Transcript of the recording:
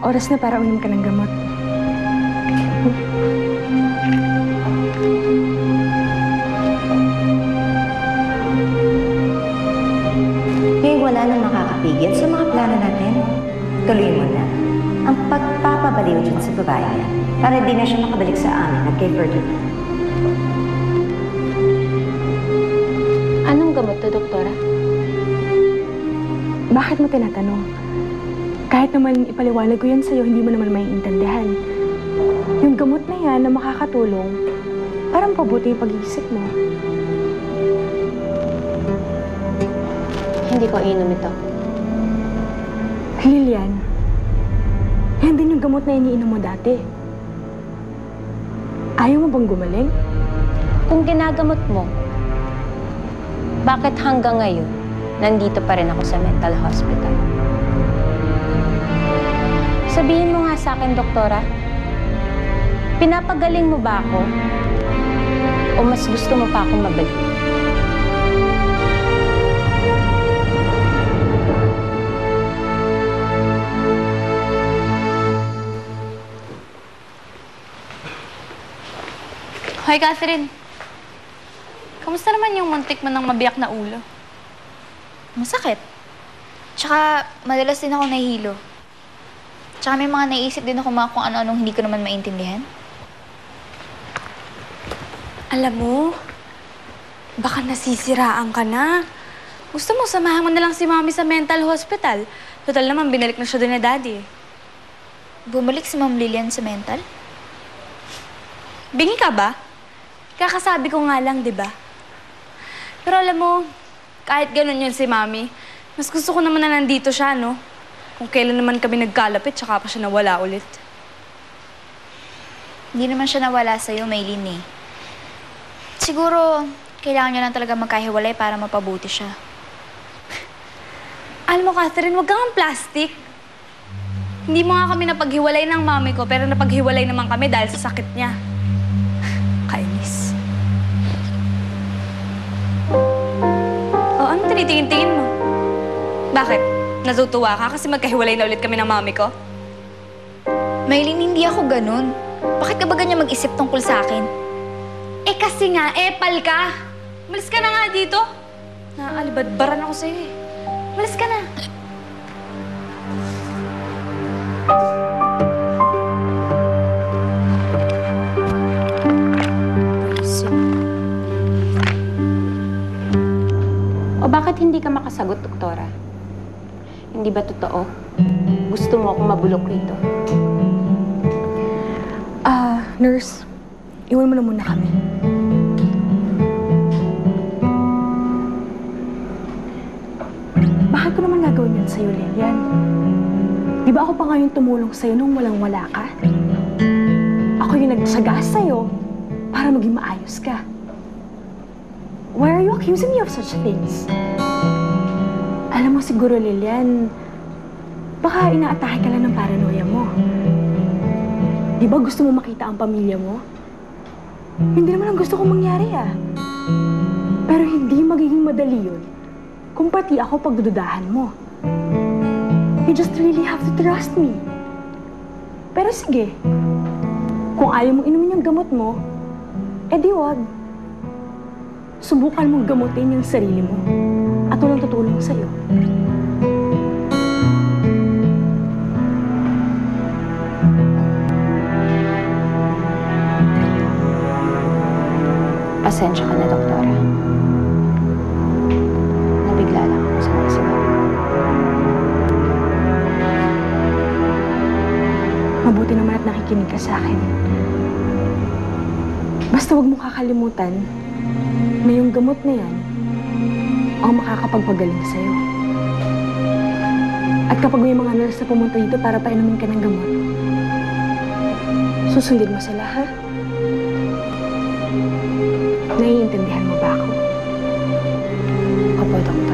Oras na para uminom ka ng gamot. Ngayon wala nang makakapigil sa mga plano natin. Tuloy mo na ang pagpapabaliw dyan sa babae niya para di na siya makabalik sa amin at kay Ferdinand. Anong gamot to, Doktora? Bakit mo tinatanong? Kahit naman ipaliwanag ko yan sa'yo, hindi mo naman maiintindihan. Yung gamot na yan na makakatulong, parang pabuti yung pag-iisip mo. Hindi ko iinom ito. Lilian, yan din yung gamot na iniinom mo dati. Ayaw mo bang gumaling? Kung ginagamot mo, bakit hanggang ngayon, nandito pa rin ako sa mental hospital? Sabihin mo nga sa akin, Doktora, pinapagaling mo ba ako? O mas gusto mo pa akong mabalik? Hoy, Catherine. Kamusta naman yung muntik mo ng mabiyak na ulo? Masakit. Tsaka, madalas din ako nahihilo. Tsaka may mga naisip din ako kung ano-anong hindi ko naman maintindihan. Alam mo, baka nasisiraan ka na. Gusto mo, samahan mo na lang si Mami sa mental hospital. Total naman, binalik na siya doon ni Daddy. Bumalik si Ma'am Lilian sa mental? Bingi ka ba? Kakasabi ko nga lang, di ba? Pero alam mo, kahit ganun yun si Mami, mas gusto ko naman na nandito siya, no? Kung kailan naman kami nagkalapit, tsaka pa siya nawala ulit. Hindi naman siya nawala sa'yo, Maylin eh. Siguro, kailangan niya lang talaga magkahiwalay para mapabuti siya. Alam mo, Catherine, wag kang plastic. Hindi mo nga kami napaghiwalay ng mami ko, pero napaghiwalay naman kami dahil sa sakit niya. Kainis. O, ano tinitingin-tingin mo? Bakit? Natutuwa ka kasi magkahiwalay na ulit kami ng mami ko? Maylin, hindi ako ganun. Bakit ka ba ganyan mag-isip tungkol sa akin? Eh kasi nga, epal ka! Malis ka na nga dito. Naaalibadbaran ako sa'yo eh. Malis ka na. O bakit hindi ka makasagot, Doktora? Hindi ba totoo? Gusto mo akong mabulok rito? Nurse, iwan mo na muna kami. Bakit ko naman gagawin yan sa'yo, Lilian? Di ba ako pa ngayon tumulong sa'yo nung walang-wala ka? Ako yung nagsaga sa'yo para maging maayos ka. Why are you accusing me of such things? Alam mo siguro, Lilian, baka inaatake ka lang ng paranoia mo. Di ba gusto mo makita ang pamilya mo? Hindi naman ang gusto kong mangyari ah. Pero hindi magiging madali yun kung pati ako pagdududahan mo. You just really have to trust me. Pero sige, kung ayaw mong inumin yung gamot mo, edi wag. Subukan mong gamutin yung sarili mo at walang tutulong sa'yo. Pasensya ka na, Doktora. Nabigla lang ako sa mga sinabi. Mabuti naman at nakikinig ka sa akin. Basta huwag mo kakalimutan na yung gamot na yan ang makakapagpagaling sa'yo. At kapag may mga nurse na pumunta dito para painumin ka ng gamot, susundin mo sila, ha? Naiintindihan mo ba ako? Opo, Doktor.